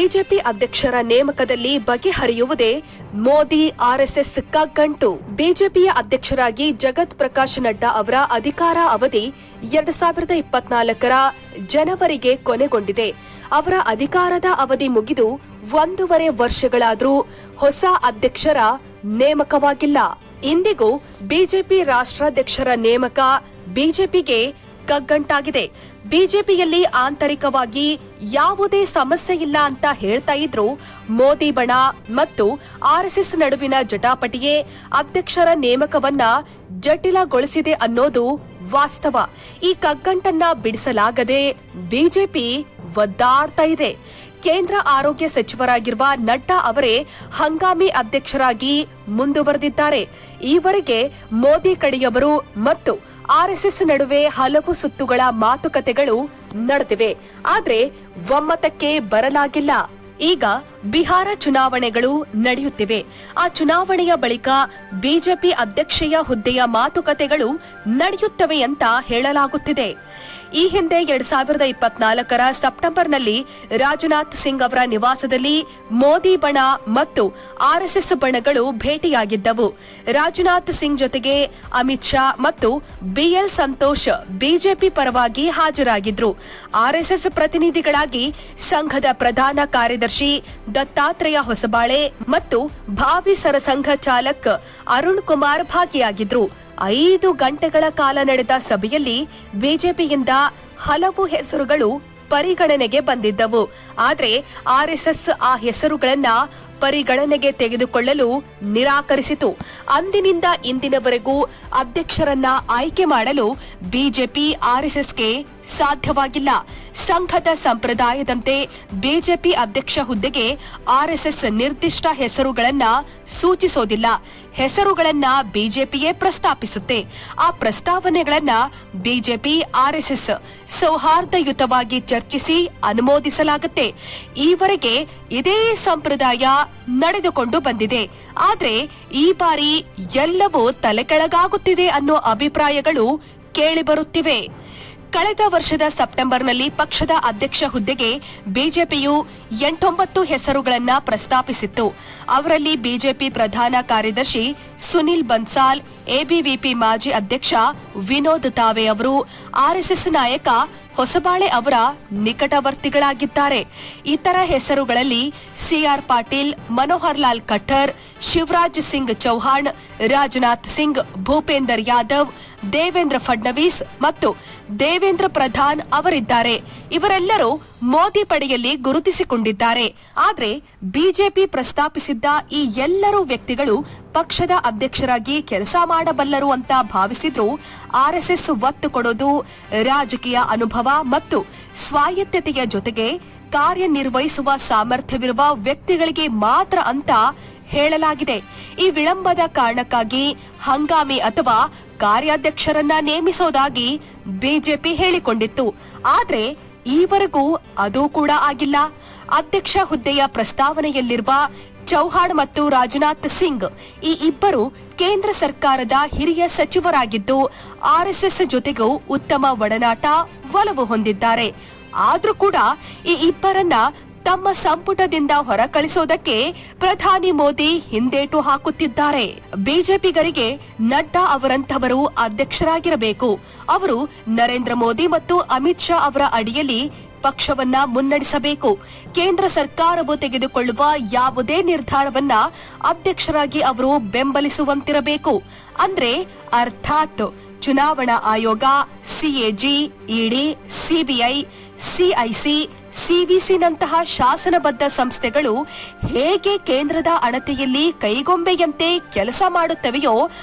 BJP ಅಧ್ಯಕ್ಷರ ನೇಮಕದಲ್ಲಿ ಬಗೆಹರಿಯುವುದೇ Modi RSS ಕಗ್ಗಂಟು. ಬಿಜೆಪಿಯ ಅಧ್ಯಕ್ಷರಾಗಿ ಜಗತ್ ಪ್ರಕಾಶ್ ನಡ್ಡಾ ಅವರ ಅಧಿಕಾರ ಅವಧಿ 2024ರ ಜನವರಿಗೆ ಕೊನೆಗೊಂಡಿದೆ. ಅವರ ಅಧಿಕಾರದ ಅವಧಿ ಮುಗಿದು 1.5 ವರ್ಷಗಳಾದರೂ ಹೊಸ ಅಧ್ಯಕ್ಷರ ನೇಮಕವಾಗಿಲ್ಲ. ಇಂದಿಗೂ ಬಿಜೆಪಿ ರಾಷ್ಟ್ರಾಧ್ಯಕ್ಷರ ನೇಮಕ ಬಿಜೆಪಿಗೆ ಕಗ್ಗಂಟಾಗಿದೆ. ಬಿಜೆಪಿಯಲ್ಲಿ ಆಂತರಿಕವಾಗಿ ಯಾವುದೇ ಸಮಸ್ಯೆ ಇಲ್ಲ ಅಂತ ಹೇಳ್ತಾ ಇದ್ರು ಮೋದಿ ಬಣ ಮತ್ತು ಆರ್ಎಸ್ಎಸ್ ನಡುವಿನ ಜಟಾಪಟಿಯೇ ಅಧ್ಯಕ್ಷರ ನೇಮಕವನ್ನ ಜಟಿಲಗೊಳಿಸಿದೆ ಅನ್ನೋದು ವಾಸ್ತವ. ಈ ಕಗ್ಗಂಟನ್ನ ಬಿಡಿಸಲಾಗದೆ ಬಿಜೆಪಿ ಒದ್ದಾಡ್ತಾ ಇದೆ. ಕೇಂದ್ರ ಆರೋಗ್ಯ ಸಚಿವರಾಗಿರುವ ನಡ್ಡಾ ಅವರೇ ಹಂಗಾಮಿ ಅಧ್ಯಕ್ಷರಾಗಿ ಮುಂದುವರೆದಿದ್ದಾರೆ. ಈವರೆಗೆ ಮೋದಿ ಕಡೆಯವರು ಮತ್ತು ಆರ್ಎಸ್ಎಸ್ ನಡುವೆ ಹಲವು ಸುತ್ತುಗಳ ಮಾತುಕತೆಗಳು ನಡೆದಿವೆ. ಆದರೆ ಒಮ್ಮತಕ್ಕೆ ಬರಲಾಗಿಲ್ಲ. ಈಗ ಬಿಹಾರ ಚುನಾವಣೆಗಳು ನಡೆಯುತ್ತಿವೆ. ಆ ಚುನಾವಣೆಯ ಬಳಿಕ ಬಿಜೆಪಿ ಅಧ್ಯಕ್ಷೀಯ ಹುದ್ದೆಯ ಮಾತುಕತೆಗಳು ನಡೆಯುತ್ತವೆ ಅಂತ ಹೇಳಲಾಗುತ್ತಿದೆ. ಈ ಹಿಂದೆ 2024ರ ಸೆಪ್ಟೆಂಬರ್ನಲ್ಲಿ ರಾಜನಾಥ್ ಸಿಂಗ್ ಅವರ ನಿವಾಸದಲ್ಲಿ ಮೋದಿ ಬಣ ಮತ್ತು ಆರ್ಎಸ್ಎಸ್ ಬಣಗಳು ಭೇಟಿಯಾಗಿದ್ದವು. ರಾಜನಾಥ್ ಸಿಂಗ್ ಜೊತೆಗೆ ಅಮಿತ್ ಶಾ ಮತ್ತು ಬಿಎಲ್ ಸಂತೋಷ್ ಬಿಜೆಪಿ ಪರವಾಗಿ ಹಾಜರಾಗಿದ್ರು. ಆರ್ಎಸ್ಎಸ್ ಪ್ರತಿನಿಧಿಗಳಾಗಿ ಸಂಘದ ಪ್ರಧಾನ ಕಾರ್ಯದರ್ಶಿ ದತ್ತಾತ್ರೇಯ ಹೊಸಬಾಳೆ ಮತ್ತು ಭಾವಿ ಸರಸಂಘ ಚಾಲಕ್ ಅರುಣ್ ಕುಮಾರ್ ಭಾಗಿಯಾಗಿದ್ರು. 5 ಗಂಟೆಗಳ ಕಾಲ ನಡೆದ ಸಭೆಯಲ್ಲಿ ಬಿಜೆಪಿಯಿಂದ ಹಲವು ಹೆಸರುಗಳು ಪರಿಗಣನೆಗೆ ಬಂದಿದ್ದವು. ಆದರೆ ಆರ್ಎಸ್ಎಸ್ ಆ ಹೆಸರುಗಳನ್ನ ಪರಿಗಣನೆಗೆ ತೆಗೆದುಕೊಳ್ಳಲು ನಿರಾಕರಿಸಿತು. ಅಂದಿನಿಂದ ಇಂದಿನವರೆಗೂ ಅಧ್ಯಕ್ಷರನ್ನ ಆಯ್ಕೆ ಮಾಡಲು ಬಿಜೆಪಿ ಆರ್ಎಸ್ಎಸ್ಗೆ ಸಾಧ್ಯವಾಗಿಲ್ಲ. ಸಂಘದ ಸಂಪ್ರದಾಯದಂತೆ ಬಿಜೆಪಿ ಅಧ್ಯಕ್ಷ ಹುದ್ದೆಗೆ ಆರ್ಎಸ್ಎಸ್ ನಿರ್ದಿಷ್ಟ ಹೆಸರುಗಳನ್ನ ಸೂಚಿಸೋದಿಲ್ಲ. ಹೆಸರುಗಳನ್ನ ಬಿಜೆಪಿಯೇ ಪ್ರಸ್ತಾಪಿಸುತ್ತೆ. ಆ ಪ್ರಸ್ತಾವನೆಗಳನ್ನ ಬಿಜೆಪಿ ಆರ್ಎಸ್ಎಸ್ ಸೌಹಾರ್ದಯುತವಾಗಿ ಚರ್ಚಿಸಿ ಅನುಮೋದಿಸಲಾಗುತ್ತೆ. ಈವರೆಗೆ ಇದೇ ಸಂಪ್ರದಾಯ ನಡೆದುಕೊಂಡು ಬಂದಿದೆ. ಆದ್ರೆ ಈ ಬಾರಿ ಎಲ್ಲವೂ ತಲೆಕೆಳಗಾಗುತ್ತಿದೆ ಅನ್ನೋ ಅಭಿಪ್ರಾಯಗಳು ಕೇಳಿಬರುತ್ತಿವೆ. ಕಳೆದ ವರ್ಷದ ಸೆಪ್ಟೆಂಬರ್ನಲ್ಲಿ ಪಕ್ಷದ ಅಧ್ಯಕ್ಷ ಹುದ್ದೆಗೆ ಬಿಜೆಪಿಯು 8-9 ಹೆಸರುಗಳನ್ನ ಪ್ರಸ್ತಾಪಿಸಿತ್ತು. ಅವರಲ್ಲಿ ಬಿಜೆಪಿ ಪ್ರಧಾನ ಕಾರ್ಯದರ್ಶಿ ಸುನಿಲ್ ಬನ್ಸಾಲ್, ಎಬಿವಿಪಿ ಮಾಜಿ ಅಧ್ಯಕ್ಷ ವಿನೋದ್ ತಾವೆ ಅವರು, ಆರ್ಎಸ್ಎಸ್ ನಾಯಕ ಹೊಸಬಾಳೆ ಅವರ ನಿಕಟವರ್ತಿಗಳಾಗಿದ್ದಾರೆ. ಇತರ ಹೆಸರುಗಳಲ್ಲಿ ಸಿಆರ್ ಪಾಟೀಲ್, ಮನೋಹರ್ ಲಾಲ್ ಖಟ್ಟರ್, ಶಿವರಾಜ್ ಸಿಂಗ್ ಚೌಹಾಣ್, ರಾಜನಾಥ್ ಸಿಂಗ್, ಭೂಪೇಂದರ್ ಯಾದವ್, ದೇವೇಂದ್ರ ಫಡ್ನವೀಸ್ ಮತ್ತು ದೇವೇಂದ್ರ ಪ್ರಧಾನ್ ಅವರಿದ್ದಾರೆ. ಇವರೆಲ್ಲರೂ ಮೋದಿ ಪಡೆಯಲ್ಲಿ ಗುರುತಿಸಿಕೊಂಡಿದ್ದಾರೆ. ಆದರೆ ಬಿಜೆಪಿ ಪ್ರಸ್ತಾಪಿಸಿದ್ದ ಈ ಎಲ್ಲರೂ ವ್ಯಕ್ತಿಗಳು ಪಕ್ಷದ ಅಧ್ಯಕ್ಷರಾಗಿ ಕೆಲಸ ಮಾಡಬಲ್ಲರು ಅಂತ ಭಾವಿಸಿದ್ರು ಆರ್ಎಸ್ಎಸ್ ಒತ್ತು ಕೊಡೋದು ರಾಜಕೀಯ ಅನುಭವ ಮತ್ತು ಸ್ವಾಯತ್ತತೆಯ ಜೊತೆಗೆ ಕಾರ್ಯನಿರ್ವಹಿಸುವ ಸಾಮರ್ಥ್ಯವಿರುವ ವ್ಯಕ್ತಿಗಳಿಗೆ ಮಾತ್ರ ಅಂತ ಹೇಳಲಾಗಿದೆ. ಈ ವಿಳಂಬದ ಕಾರಣಕ್ಕಾಗಿ ಹಂಗಾಮಿ ಅಥವಾ ಕಾರ್ಯಾಧ್ಯಕ್ಷರನ್ನ ನೇಮಿಸೋದಾಗಿ ಬಿಜೆಪಿ ಹೇಳಿಕೊಂಡಿತ್ತು. ಆದ್ರೆ ಈವರೆಗೂ ಅದೂ ಕೂಡ ಆಗಿಲ್ಲ. ಅಧ್ಯಕ್ಷ ಹುದ್ದೆಯ ಪ್ರಸ್ತಾವನೆಯಲ್ಲಿರುವ ಚೌಹಾಣ್ ಮತ್ತು ರಾಜನಾಥ್ ಸಿಂಗ್ ಈ ಇಬ್ಬರು ಕೇಂದ್ರ ಸರ್ಕಾರದ ಹಿರಿಯ ಸಚಿವರಾಗಿದ್ದು ಆರ್ಎಸ್ಎಸ್ ಜೊತೆಗೂ ಉತ್ತಮ ಒಡನಾಟ, ಒಲವು ಹೊಂದಿದ್ದಾರೆ. ಆದ್ರೂ ಕೂಡ ಈ ಇಬ್ಬರನ್ನ ತಮ್ಮ ಸಂಪುಟದಿಂದ ಹೊರಕಳಿಸೋದಕ್ಕೆ ಪ್ರಧಾನಿ ಮೋದಿ ಹಿಂದೇಟು ಹಾಕುತ್ತಿದ್ದಾರೆ. ಬಿಜೆಪಿಗರಿಗೆ ನಡ್ಡಾ ಅವರಂತವರು ಅಧ್ಯಕ್ಷರಾಗಿರಬೇಕು. ಅವರು ನರೇಂದ್ರ ಮೋದಿ ಮತ್ತು ಅಮಿತ್ ಶಾ ಅವರ ಅಡಿಯಲ್ಲಿ ಪಕ್ಷವನ್ನ ಮುನ್ನಡೆಸಬೇಕು. ಕೇಂದ್ರ ಸರ್ಕಾರವು ತೆಗೆದುಕೊಳ್ಳುವ ಯಾವುದೇ ನಿರ್ಧಾರವನ್ನ ಅಧ್ಯಕ್ಷರಾಗಿ ಅವರು ಬೆಂಬಲಿಸುವಂತಿರಬೇಕು. ಅಂದ್ರೆ ಅರ್ಥಾತ್ ಚುನಾವಣಾ ಆಯೋಗ, ಸಿಎಜಿ, ಇಡಿ, ಸಿಬಿಐ, ಸಿಐಸಿ, ಸಿವಿಸಿನಂತಹ ಶಾಸನಬದ್ಧ ಸಂಸ್ಥೆಗಳು ಹೇಗೆ ಕೇಂದ್ರದ ಅಣತೆಯಲ್ಲಿ ಕೈಗೊಂಬೆಯಂತೆ ಕೆಲಸ ಮಾಡುತ್ತವೆಯೋ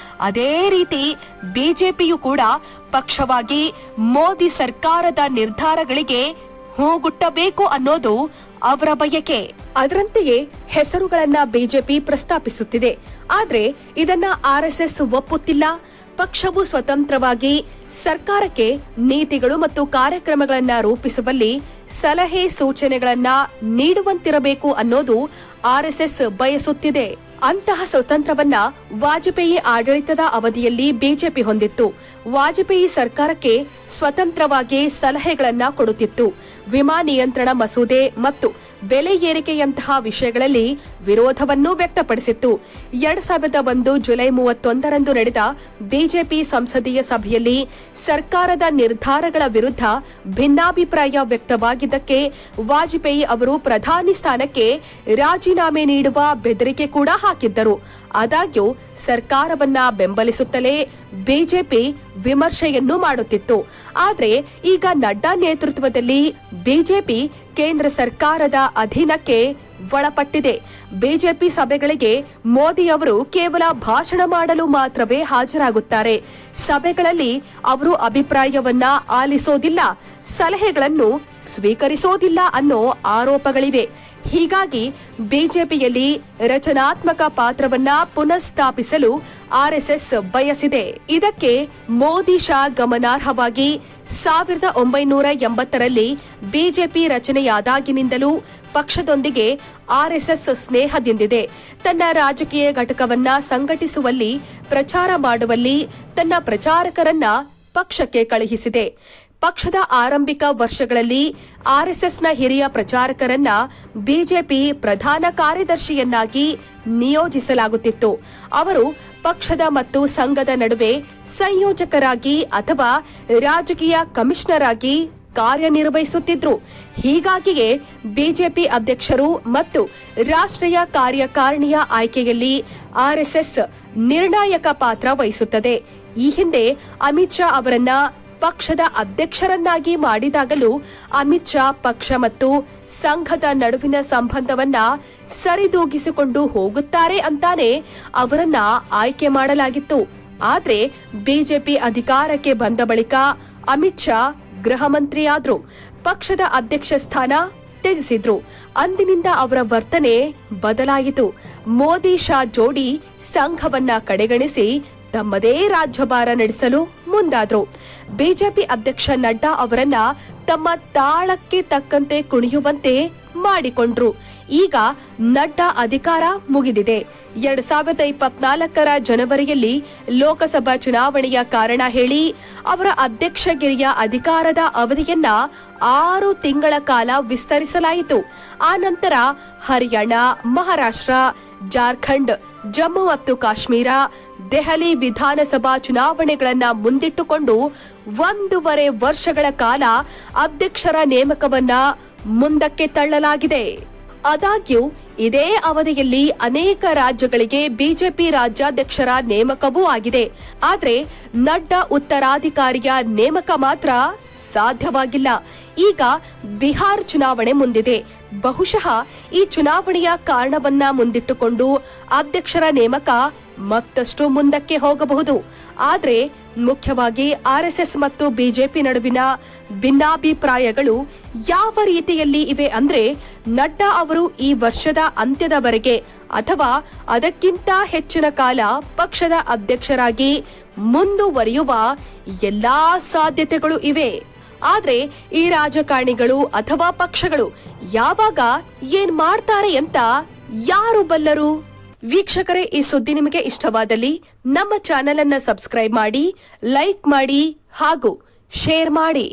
ಅದೇ ರೀತಿ ಬಿಜೆಪಿಯು ಕೂಡ ಪಕ್ಷವಾಗಿ ಮೋದಿ ಸರ್ಕಾರದ ನಿರ್ಧಾರಗಳಿಗೆ ಹೂಗುಟ್ಟಬೇಕು ಅನ್ನೋದು ಅವರ ಬಯಕೆ. ಅದರಂತೆಯೇ ಹೆಸರುಗಳನ್ನ ಬಿಜೆಪಿ ಪ್ರಸ್ತಾಪಿಸುತ್ತಿದೆ. ಆದ್ರೆ ಇದನ್ನ ಆರ್ಎಸ್ಎಸ್ ಒಪ್ಪುತ್ತಿಲ್ಲ. ಪಕ್ಷವು ಸ್ವತಂತ್ರವಾಗಿ ಸರ್ಕಾರಕ್ಕೆ ನೀತಿಗಳು ಮತ್ತು ಕಾರ್ಯಕ್ರಮಗಳನ್ನ ರೂಪಿಸುವಲ್ಲಿ ಸಲಹೆ ಸೂಚನೆಗಳನ್ನ ನೀಡುವಂತಿರಬೇಕು ಅನ್ನೋದು ಆರ್ಎಸ್ಎಸ್ ಬಯಸುತ್ತಿದೆ. ಅಂತಹ ಸ್ವತಂತ್ರವನ್ನ ವಾಜಪೇಯಿ ಆಡಳಿತದ ಅವಧಿಯಲ್ಲಿ ಬಿಜೆಪಿ ಹೊಂದಿತ್ತು. ವಾಜಪೇಯಿ ಸರ್ಕಾರಕ್ಕೆ ಸ್ವತಂತ್ರವಾಗಿ ಸಲಹೆಗಳನ್ನ ಕೊಡುತ್ತಿತ್ತು. ವಿಮಾ ನಿಯಂತ್ರಣ ಮಸೂದೆ ಮತ್ತು ಬೆಲೆ ಏರಿಕೆಯಂತಹ ವಿಷಯಗಳಲ್ಲಿ ವಿರೋಧವನ್ನೂ ವ್ಯಕ್ತಪಡಿಸಿತ್ತು. 2001 ಜುಲೈ 31ರಂದು ನಡೆದ ಬಿಜೆಪಿ ಸಂಸದೀಯ ಸಭೆಯಲ್ಲಿ ಸರ್ಕಾರದ ನಿರ್ಧಾರಗಳ ವಿರುದ್ಧ ಭಿನ್ನಾಭಿಪ್ರಾಯ ವ್ಯಕ್ತವಾಗಿದ್ದಕ್ಕೆ ವಾಜಪೇಯಿ ಅವರು ಪ್ರಧಾನಿ ಸ್ಥಾನಕ್ಕೆ ರಾಜೀನಾಮೆ ನೀಡುವ ಬೆದರಿಕೆ ಕೂಡ ಹಾಕಿದ್ದರು. ಆದಾಗ್ಯೂ ಸರ್ಕಾರವನ್ನ ಬೆಂಬಲಿಸುತ್ತಲೇ ಬಿಜೆಪಿ ವಿಮರ್ಶೆಯನ್ನು ಮಾಡುತ್ತಿತ್ತು. ಆದರೆ ಈಗ ನಡ್ಡಾ ನೇತೃತ್ವದಲ್ಲಿ ಬಿಜೆಪಿ ಕೇಂದ್ರ ಸರ್ಕಾರದ ಅಧೀನಕ್ಕೆ ಒಳಪಟ್ಟಿದೆ. ಬಿಜೆಪಿ ಸಭೆಗಳಿಗೆ ಮೋದಿ ಅವರು ಕೇವಲ ಭಾಷಣ ಮಾಡಲು ಮಾತ್ರವೇ ಹಾಜರಾಗುತ್ತಾರೆ. ಸಭೆಗಳಲ್ಲಿ ಅವರು ಅಭಿಪ್ರಾಯವನ್ನ ಆಲಿಸೋದಿಲ್ಲ, ಸಲಹೆಗಳನ್ನು ಸ್ವೀಕರಿಸೋದಿಲ್ಲ ಅನ್ನೋ ಆರೋಪಗಳಿವೆ. ಹೀಗಾಗಿ ಬಿಜೆಪಿಯಲ್ಲಿ ರಚನಾತ್ಮಕ ಪಾತ್ರವನ್ನ ಪುನಃಸ್ಥಾಪಿಸಲು ಆರ್ಎಸ್ಎಸ್ ಬಯಸಿದೆ. ಇದಕ್ಕೆ ಮೋದಿ ಶಾ ಗಮನಾರ್ಹವಾಗಿ 1980ರಲ್ಲಿ ಬಿಜೆಪಿ ರಚನೆಯಾದಾಗಿನಿಂದಲೂ ಪಕ್ಷದೊಂದಿಗೆ ಆರ್ಎಸ್ಎಸ್ ಸ್ನೇಹದಿಂದಿದೆ. ತನ್ನ ರಾಜಕೀಯ ಘಟಕವನ್ನ ಸಂಘಟಿಸುವಲ್ಲಿ, ಪ್ರಚಾರ ಮಾಡುವಲ್ಲಿ ತನ್ನ ಪ್ರಚಾರಕರನ್ನ ಪಕ್ಷಕ್ಕೆ ಕಳುಹಿಸಿದೆ. ಪಕ್ಷದ ಆರಂಭಿಕ ವರ್ಷಗಳಲ್ಲಿ ಆರ್ಎಸ್ಎಸ್ನ ಹಿರಿಯ ಪ್ರಚಾರಕರನ್ನ ಬಿಜೆಪಿ ಪ್ರಧಾನ ಕಾರ್ಯದರ್ಶಿಯನ್ನಾಗಿ ನಿಯೋಜಿಸಲಾಗುತ್ತಿತ್ತು. ಅವರು ಪಕ್ಷದ ಮತ್ತು ಸಂಘದ ನಡುವೆ ಸಂಯೋಜಕರಾಗಿ ಅಥವಾ ರಾಜಕೀಯ ಕಮಿಷನರ್ ಆಗಿ ಕಾರ್ಯನಿರ್ವಹಿಸುತ್ತಿದ್ರು. ಹೀಗಾಗಿಯೇ ಬಿಜೆಪಿ ಅಧ್ಯಕ್ಷರು ಮತ್ತು ರಾಷ್ಟ್ರೀಯ ಕಾರ್ಯಕಾರಿಣಿಯ ಆಯ್ಕೆಯಲ್ಲಿ ಆರ್ಎಸ್ಎಸ್ ನಿರ್ಣಾಯಕ ಪಾತ್ರ ವಹಿಸುತ್ತದೆ. ಈ ಹಿಂದೆ ಅಮಿತ್ ಶಾ ಅವರನ್ನ ಪಕ್ಷದ ಅಧ್ಯಕ್ಷರನ್ನಾಗಿ ಮಾಡಿದಾಗಲೂ ಅಮಿತ್ ಶಾ ಪಕ್ಷ ಮತ್ತು ಸಂಘದ ನಡುವಿನ ಸಂಬಂಧವನ್ನ ಸರಿದೂಗಿಸಿಕೊಂಡು ಹೋಗುತ್ತಾರೆ ಅಂತಾನೆ ಅವರನ್ನ ಆಯ್ಕೆ ಮಾಡಲಾಗಿತ್ತು. ಆದ್ರೆ ಬಿಜೆಪಿ ಅಧಿಕಾರಕ್ಕೆ ಬಂದ ಬಳಿಕ ಅಮಿತ್ ಶಾ ಗೃಹ ಮಂತ್ರಿಯಾದ್ರು, ಪಕ್ಷದ ಅಧ್ಯಕ್ಷ ಸ್ಥಾನ ತ್ಯಜಿಸಿದ್ರು. ಅಂದಿನಿಂದ ಅವರ ವರ್ತನೆ ಬದಲಾಯಿತು. ಮೋದಿ ಶಾ ಜೋಡಿ ಸಂಘವನ್ನ ಕಡೆಗಣಿಸಿ ತಮ್ಮದೇ ರಾಜ್ಯಭಾರ ನಡೆಸಲು ಮುಂದಾದ್ರು. ಬಿಜೆಪಿ ಅಧ್ಯಕ್ಷ ನಡ್ಡಾ ಅವರನ್ನ ತಮ್ಮ ತಾಳಕ್ಕೆ ತಕ್ಕಂತೆ ಕುಣಿಯುವಂತೆ ಮಾಡಿಕೊಂಡ್ರು. ಈಗ ನಡ್ಡಾ ಅಧಿಕಾರ ಮುಗಿದಿದೆ. 2024ರ ಜನವರಿಯಲ್ಲಿ ಲೋಕಸಭಾ ಚುನಾವಣೆಯ ಕಾರಣ ಹೇಳಿ ಅವರ ಅಧ್ಯಕ್ಷಗಿರಿಯ ಅಧಿಕಾರದ ಅವಧಿಯನ್ನ 6 ತಿಂಗಳ ಕಾಲ ವಿಸ್ತರಿಸಲಾಯಿತು. ಆ ನಂತರ ಹರಿಯಾಣ, ಮಹಾರಾಷ್ಟ್ರ, ಜಾರ್ಖಂಡ್, ಜಮ್ಮು ಮತ್ತು ಕಾಶ್ಮೀರ, ದೆಹಲಿ ವಿಧಾನಸಭಾ ಚುನಾವಣೆಗಳನ್ನ ಮುಂದಿಟ್ಟುಕೊಂಡು 1.5 ವರ್ಷಗಳ ಕಾಲ ಅಧ್ಯಕ್ಷರ ನೇಮಕವನ್ನ ಮುಂದಕ್ಕೆ ತಳ್ಳಲಾಗಿದೆ. ಆದಾಗ್ಯೂ ಇದೇ ಅವಧಿಯಲ್ಲಿ ಅನೇಕ ರಾಜ್ಯಗಳಿಗೆ ಬಿಜೆಪಿ ರಾಜ್ಯಾಧ್ಯಕ್ಷರ ನೇಮಕವೂ ಆಗಿದೆ. ಆದ್ರೆ ನಡ್ಡಾ ಉತ್ತರಾಧಿಕಾರಿಯ ನೇಮಕ ಮಾತ್ರ ಸಾಧ್ಯವಾಗಿಲ್ಲ. ಈಗ ಬಿಹಾರ್ ಚುನಾವಣೆ ಮುಂದಿದೆ. ಬಹುಶಃ ಈ ಚುನಾವಣೆಯ ಕಾರಣವನ್ನ ಮುಂದಿಟ್ಟುಕೊಂಡು ಅಧ್ಯಕ್ಷರ ನೇಮಕ ಮತ್ತಷ್ಟು ಮುಂದಕ್ಕೆ ಹೋಗಬಹುದು. ಆದ್ರೆ ಮುಖ್ಯವಾಗಿ ಆರ್ಎಸ್ಎಸ್ ಮತ್ತು ಬಿಜೆಪಿ ನಡುವಿನ ಭಿನ್ನಾಭಿಪ್ರಾಯಗಳು ಯಾವ ರೀತಿಯಲ್ಲಿ ಇವೆ ಅಂದ್ರೆ, ನಡ್ಡಾ ಅವರು ಈ ವರ್ಷದ ಅಂತ್ಯದವರೆಗೆ ಅಥವಾ ಅದಕ್ಕಿಂತ ಹೆಚ್ಚಿನ ಕಾಲ ಪಕ್ಷದ ಅಧ್ಯಕ್ಷರಾಗಿ ಮುಂದುವರಿಯುವ ಎಲ್ಲಾ ಸಾಧ್ಯತೆಗಳು ಇವೆ. ಆದ್ರೆ ಈ ರಾಜಕಾರಣಿಗಳು ಅಥವಾ ಪಕ್ಷಗಳು ಯಾವಾಗ ಏನ್ ಮಾಡ್ತಾರೆ ಅಂತ ಯಾರು ಬಲ್ಲರು? ವೀಕ್ಷಕರೇ, ಈ ಸುದ್ದಿ ನಿಮಗೆ ಇಷ್ಟವಾದಲ್ಲಿ ನಮ್ಮ ಚಾನೆಲ್ ಅನ್ನ ಸಬ್ಸ್ಕ್ರೈಬ್ ಮಾಡಿ, ಲೈಕ್ ಮಾಡಿ ಹಾಗೂ ಶೇರ್ ಮಾಡಿ.